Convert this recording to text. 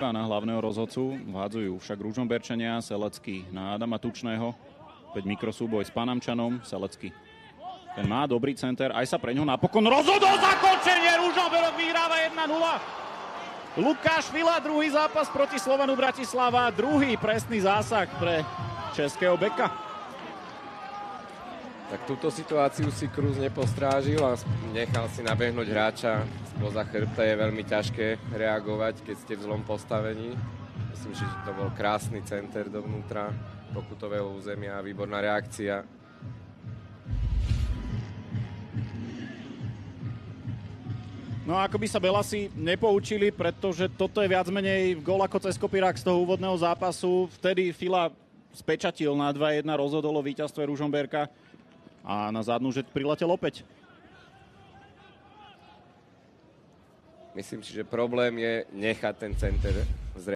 Na hlavného rozhodcu vhádzajú však Ružomberčania, Selecký na Adama Tučného. Opäť mikrosúboj s Panamčanom, Selecký. Ten má dobrý center, aj sa pre ňo napokon rozhodol zakončenie. Ružomberok vyhráva 1-0. Lukáš Fila, druhý zápas proti Slovanu Bratislava, druhý presný zásah pre českého beka. Tak túto situáciu si Krus nepostrážil a nechal si nabehnúť hráča spoza chrbta. Je veľmi ťažké reagovať, keď ste v zlom postavení. Myslím, že to bol krásny center dovnútra pokutového územia a výborná reakcia. No a ako by sa Belasi nepoučili, pretože toto je viac menej gól ako cez kopírák z toho úvodného zápasu. Vtedy Fila spečatil na 2-1, rozhodol o víťazstve Ružomberka a na zadnú žeť priletel opäť. Myslím si, že problém je nechať ten center zrejme.